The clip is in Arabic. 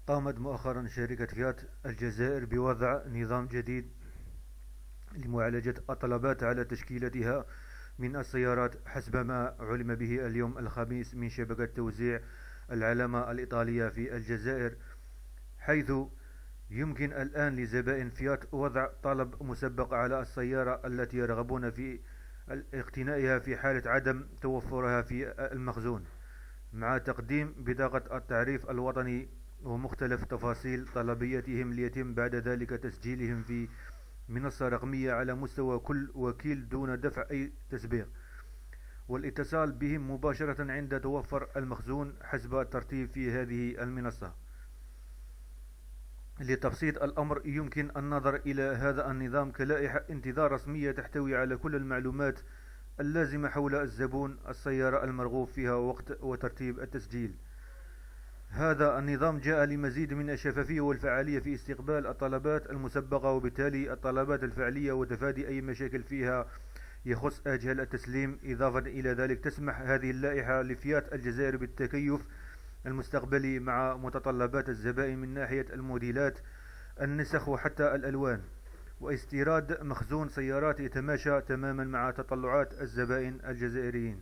قامت مؤخرا شركة فيات الجزائر بوضع نظام جديد لمعالجة الطلبات على تشكيلتها من السيارات حسب ما علم به اليوم الخميس من شبكة توزيع العلامة الإيطالية في الجزائر، حيث يمكن الآن لزبائن فيات وضع طلب مسبق على السيارة التي يرغبون في اقتنائها في حالة عدم توفرها في المخزون، مع تقديم بطاقة التعريف الوطني ومختلف تفاصيل طلبيتهم، ليتم بعد ذلك تسجيلهم في منصة رقمية على مستوى كل وكيل دون دفع أي تسبيق، والاتصال بهم مباشرة عند توفر المخزون حسب الترتيب في هذه المنصة. لتبسيط الأمر يمكن النظر إلى هذا النظام كلائحة انتظار رسمية تحتوي على كل المعلومات اللازمة حول الزبون السيارة المرغوب فيها وقت وترتيب التسجيل. هذا النظام جاء لمزيد من الشفافية والفعالية في استقبال الطلبات المسبقة، وبالتالي الطلبات الفعلية وتفادي أي مشاكل فيها يخص آجال التسليم. إضافة إلى ذلك تسمح هذه اللائحة لفيات الجزائر بالتكيف المستقبلي مع متطلبات الزبائن من ناحية الموديلات، النسخ وحتى الألوان، واستيراد مخزون سيارات يتماشى تماما مع تطلعات الزبائن الجزائريين.